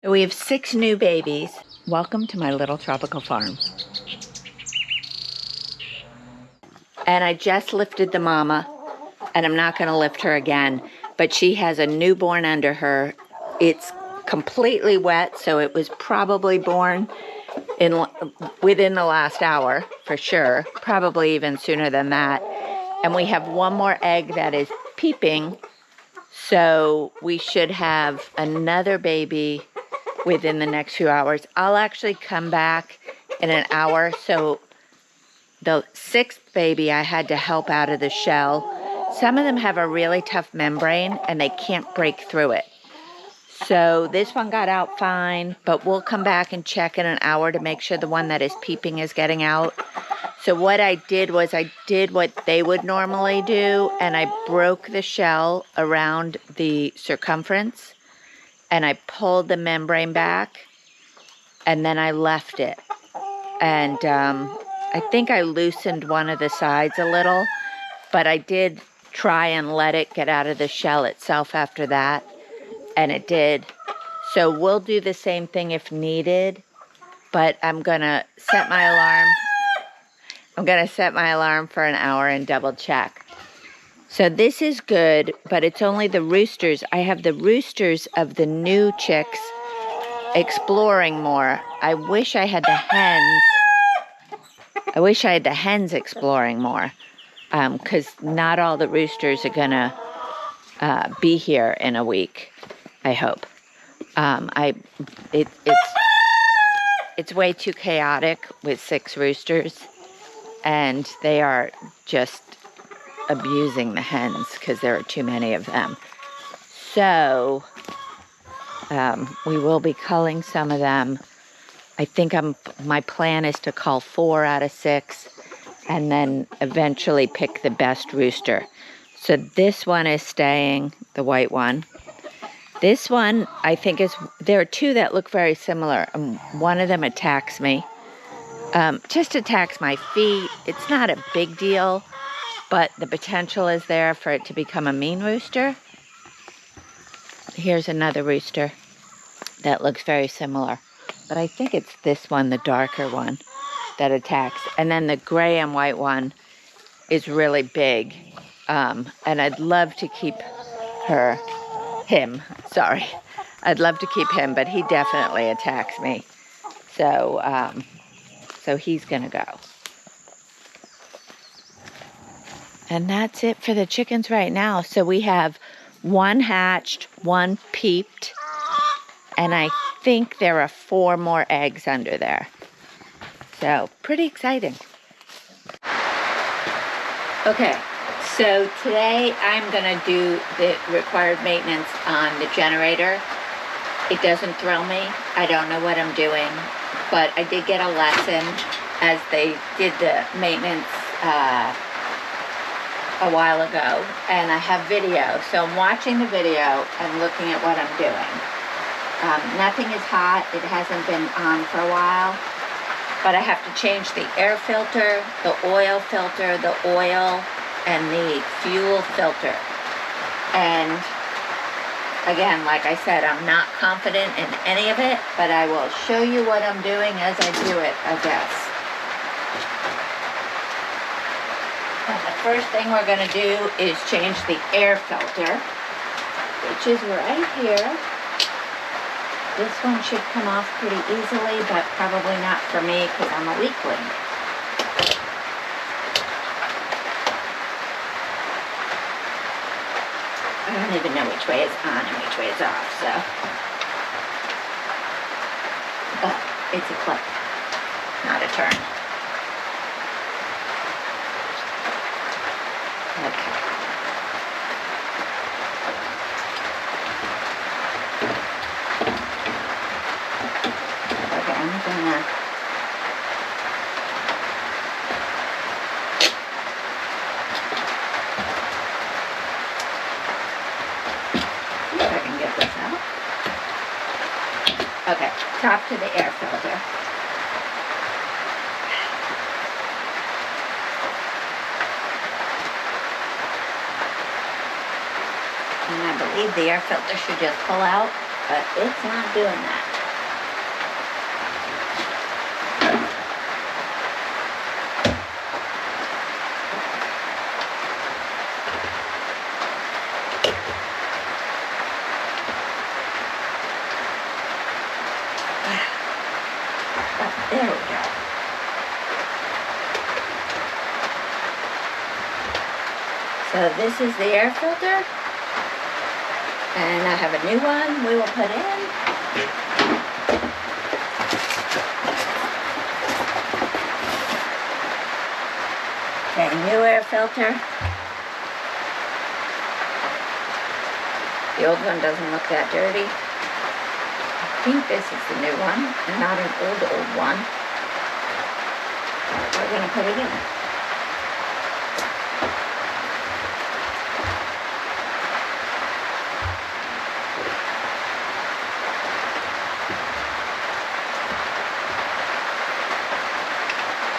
We have 6 new babies. Welcome to my little tropical farm. And I just lifted the mama, and I'm not going to lift her again, but she has a newborn under her. It's completely wet, so it was probably born within the last hour, for sure, probably even sooner than that. And we have one more egg that is peeping, so we should have another baby within the next few hours. I'll actually come back in an hour. So the 6th baby I had to help out of the shell. Some of them have a really tough membrane and they can't break through it. So this one got out fine, but we'll come back and check in an hour to make sure the one that is peeping is getting out. So what I did was I did what they would normally do, and I broke the shell around the circumference, and I pulled the membrane back, and then I left it. And I think I loosened one of the sides a little, but I did try and let it get out of the shell itself after that, and it did. So we'll do the same thing if needed, but I'm going to set my alarm. I'm going to set my alarm for an hour and double check. So this is good, but it's only the roosters. I have the roosters of the new chicks exploring more. I wish I had the hens. I wish I had the hens exploring more, because not all the roosters are going to be here in a week, I hope. It's way too chaotic with 6 roosters, and they are just abusing the hens because there are too many of them. So we will be culling some of them. I think my plan is to cull 4 out of 6 and then eventually pick the best rooster. So this one is staying, the white one. This one, I think there are 2 that look very similar. One of them attacks me. Just attacks my feet. It's not a big deal, but the potential is there for it to become a mean rooster. Here's another rooster that looks very similar. But I think it's this one, the darker one, that attacks. And then the gray and white one is really big. And I'd love to keep him. I'd love to keep him, but he definitely attacks me. So he's going to go. And that's it for the chickens right now. So we have 1 hatched, 1 peeped, and I think there are 4 more eggs under there. So pretty exciting. Okay, so today I'm going to do the required maintenance on the generator. It doesn't thrill me. I don't know what I'm doing, but I did get a lesson as they did the maintenance a while ago, and I have video, so I'm watching the video and looking at what I'm doing. Nothing is hot. It hasn't been on for a while, but I have to change the air filter, the oil filter, the oil, and the fuel filter. And again, like I said, I'm not confident in any of it, but I will show you what I'm doing as I do it, I guess. And the first thing we're going to do is change the air filter, which is right here. This one should come off pretty easily, but probably not for me because I'm a weakling. I don't even know which way is on and which way is off, so. Oh, it's a click, not a turn. Okay. Okay, I'm gonna see if I can get this out. Okay, top to the air filter. And I believe the air filter should just pull out, but it's not doing that. Oh, there we go. So this is the air filter. And I have a new one we will put in. Okay, new air filter. The old one doesn't look that dirty. I think this is the new one, and not an old one. We're going to put it in.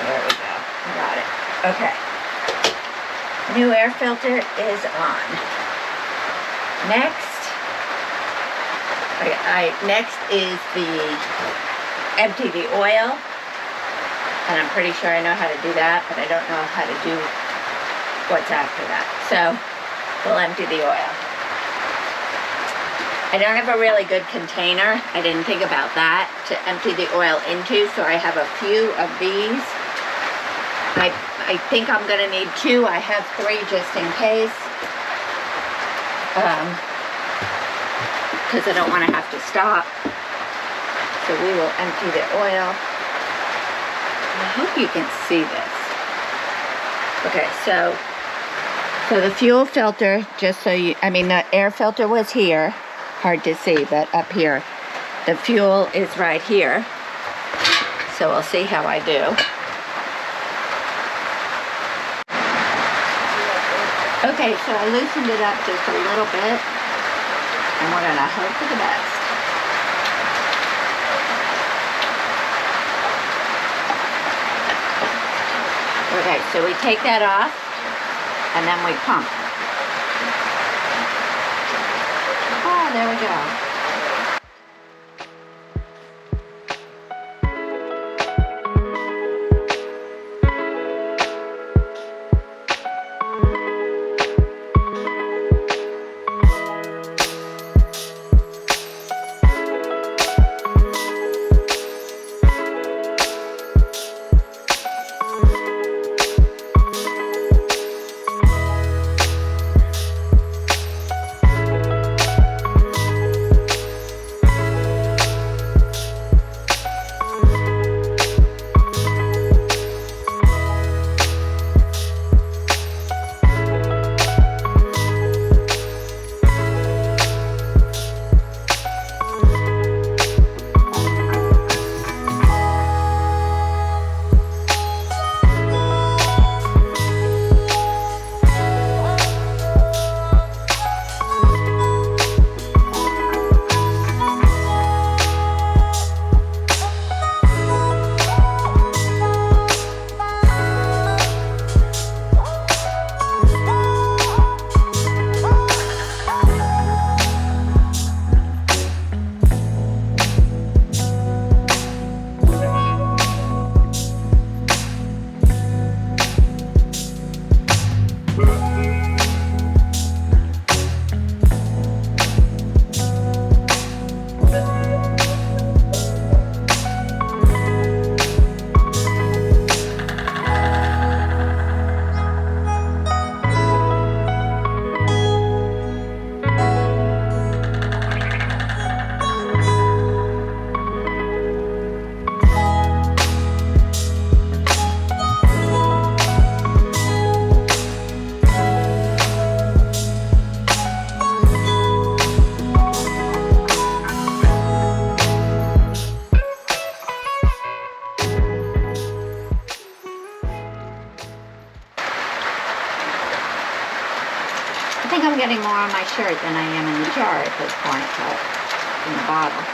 There we go. Got it. Okay. New air filter is on. Next is the empty the oil, and I'm pretty sure I know how to do that, but I don't know how to do what's after that. So we'll empty the oil. I don't have a really good container. I didn't think about that to empty the oil into, so I have a few of these. I think I'm gonna need 2. I have 3 just in case. Because I don't want to have to stop. So we will empty the oil. I hope you can see this. Okay, so the fuel filter, just so you, the air filter was here. Hard to see, but up here. The fuel is right here. So we'll see how I do. Okay, so I loosened it up just a little bit. And we're going to hope for the best. Okay, so we take that off, and then we pump. Oh, there we go. I think I'm getting more on my shirt than I am in the jar at this point, but in the bottle.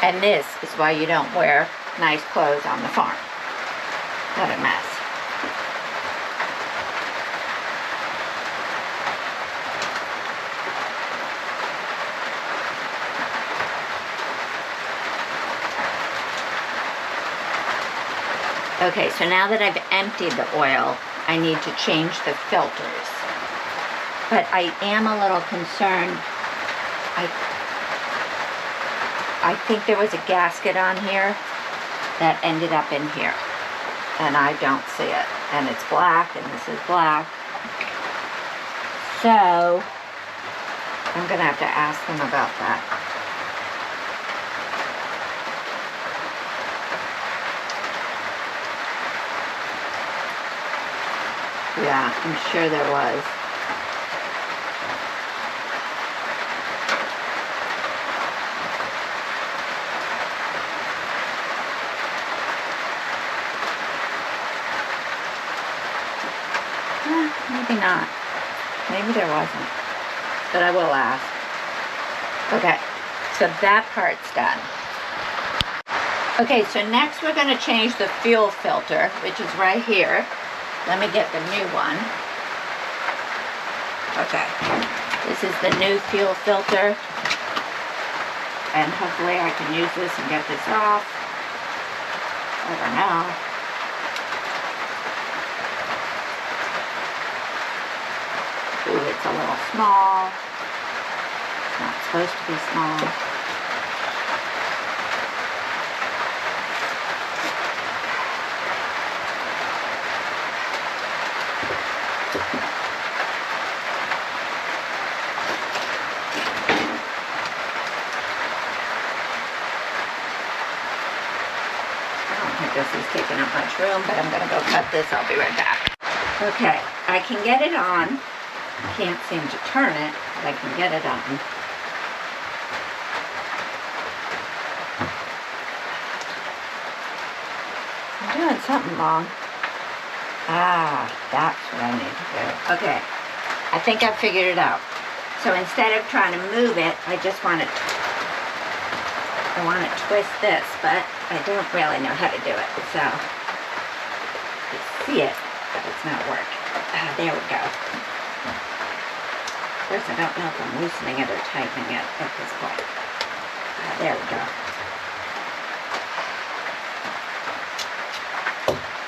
And this is why you don't wear nice clothes on the farm. What a mess. Okay, so now that I've emptied the oil, I need to change the filters. But I am a little concerned. I think there was a gasket on here that ended up in here. And I don't see it. And it's black, and this is black. So, I'm gonna have to ask them about that. Yeah, I'm sure there was. Maybe not. Maybe there wasn't. But I will ask. Okay, so that part's done. Okay, so next we're going to change the fuel filter, which is right here. Let me get the new one. Okay, this is the new fuel filter. And hopefully I can use this and get this off. I don't know. Ooh, it's a little small. It's not supposed to be small. This is taking up much room, but I'm gonna go cut this. I'll be right back. Okay, I can get it on. I can't seem to turn it, but I can get it on. I'm doing something wrong. Ah, that's what I need to do. Okay, I think I figured it out. So instead of trying to move it, I just want to twist this, but I don't really know how to do it, so you see it, but it's not working. Ah, there we go. Of course, I don't know if I'm loosening it or tightening it at this point. Ah, there we go.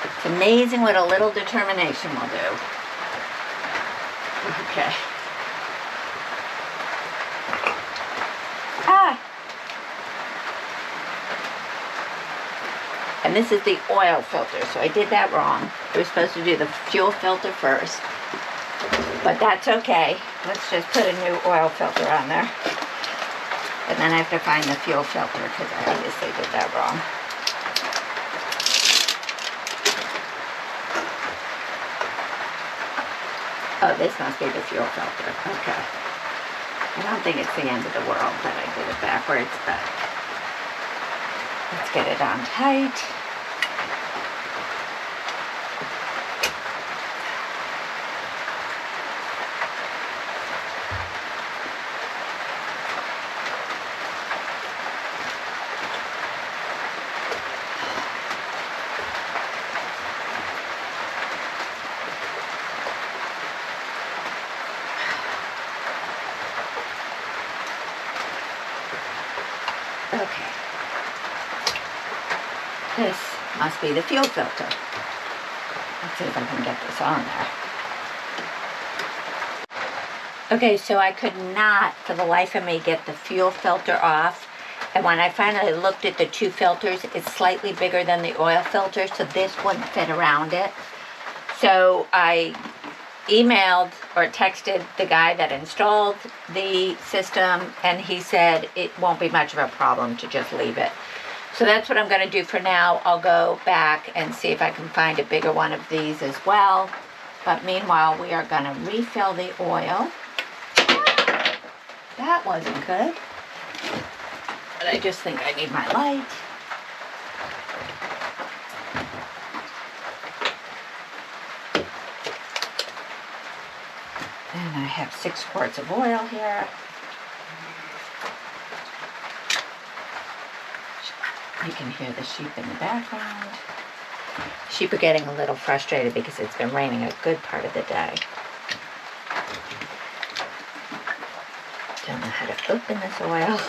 It's amazing what a little determination will do. Okay. Ah! And this is the oil filter, so I did that wrong. We were supposed to do the fuel filter first, but that's okay. Let's just put a new oil filter on there. And then I have to find the fuel filter because I obviously did that wrong. Oh, this must be the fuel filter. Okay. I don't think it's the end of the world that I did it backwards, but let's get it on tight. Okay. This must be the fuel filter. Let's see if I can get this on there. Okay, so I could not, for the life of me, get the fuel filter off. And when I finally looked at the two filters, it's slightly bigger than the oil filter, so this wouldn't fit around it. So I emailed or texted the guy that installed the system, and he said it won't be much of a problem to just leave it. So that's what I'm going to do for now. I'll go back and see if I can find a bigger one of these as well. But meanwhile, we are going to refill the oil. That wasn't good. But I just think I need my light. And I have 6 quarts of oil here. You can hear the sheep in the background. Sheep are getting a little frustrated because it's been raining a good part of the day. Don't know how to open this oil.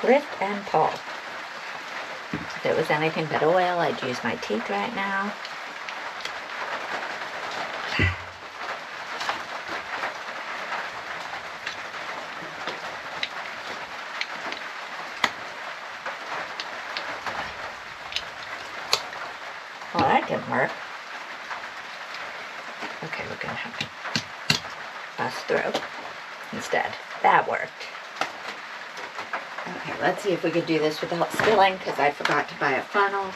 Lift and pull. If it was anything but oil, I'd use my teeth right now. Well, that didn't work. Okay, we're gonna have to bust through instead. That worked. Okay, let's see if we could do this without spilling, because I forgot to buy a funnel.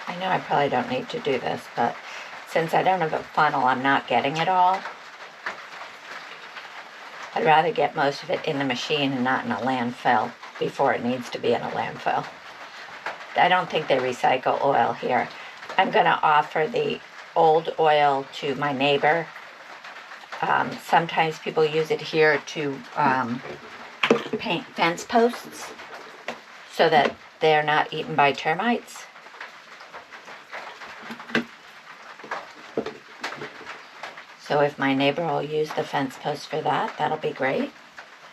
I know I probably don't need to do this, but since I don't have a funnel, I'm not getting it all. I'd rather get most of it in the machine and not in a landfill before it needs to be in a landfill. I don't think they recycle oil here. I'm going to offer the old oil to my neighbor. Sometimes people use it here to paint fence posts so that they're not eaten by termites. So if my neighbor will use the fence post for that, that'll be great.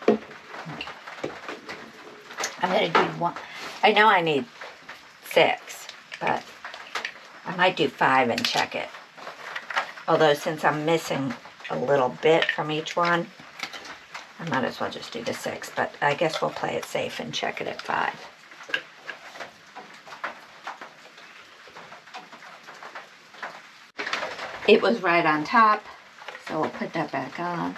Okay. I'm going to do one. I know I need 6, but I might do 5 and check it. Although since I'm missing a little bit from each one, I might as well just do the 6, but I guess we'll play it safe and check it at 5. It was right on top, so we'll put that back on.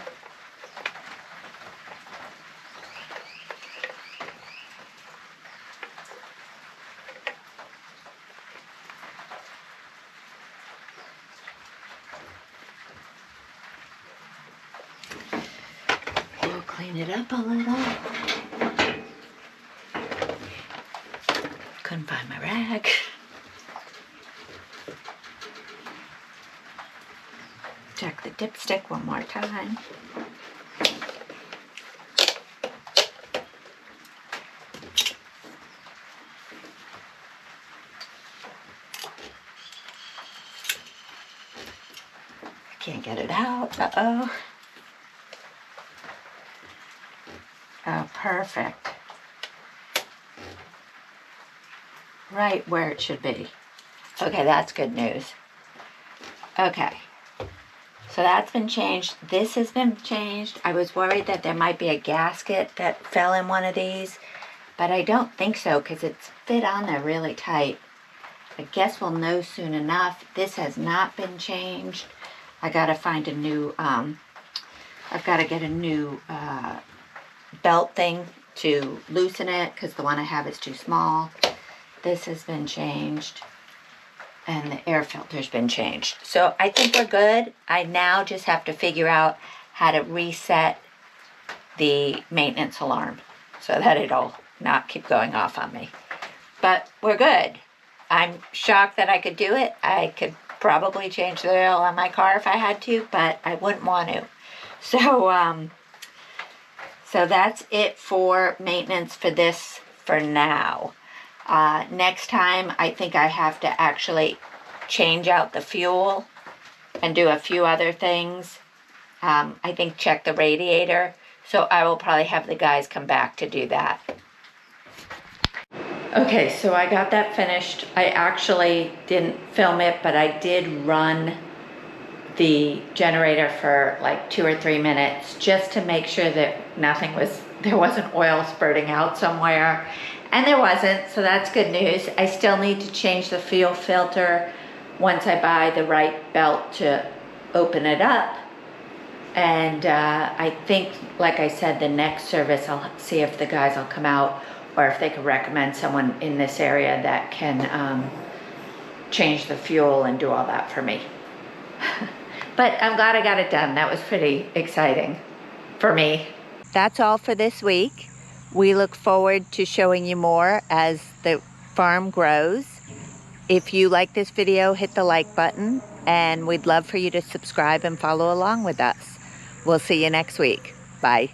We'll clean it up a little. Couldn't find my rag. Check the dipstick one more time. I can't get it out. Uh-oh. Oh, perfect. Right where it should be. Okay, that's good news. Okay. So that's been changed. This has been changed. I was worried that there might be a gasket that fell in one of these, but I don't think so because it's fit on there really tight. I guess we'll know soon enough. This has not been changed. I gotta find a new, I've gotta get a new belt thing to loosen it because the one I have is too small. This has been changed. And the air filter's been changed. So I think we're good. I now just have to figure out how to reset the maintenance alarm so that it'll not keep going off on me. But we're good. I'm shocked that I could do it. I could probably change the oil on my car if I had to, but I wouldn't want to. So, So that's it for maintenance for this for now. Next time, I think I have to actually change out the fuel and do a few other things. I think check the radiator. So I will probably have the guys come back to do that. Okay, so I got that finished. I actually didn't film it, but I did run the generator for like 2 or 3 minutes just to make sure that there wasn't oil spurting out somewhere. And there wasn't, so that's good news. I still need to change the fuel filter once I buy the right belt to open it up. And I think, like I said, the next service, I'll see if the guys will come out or if they could recommend someone in this area that can change the fuel and do all that for me. But I'm glad I got it done. That was pretty exciting for me. That's all for this week. We look forward to showing you more as the farm grows. If you like this video, hit the like button, and we'd love for you to subscribe and follow along with us. We'll see you next week. Bye.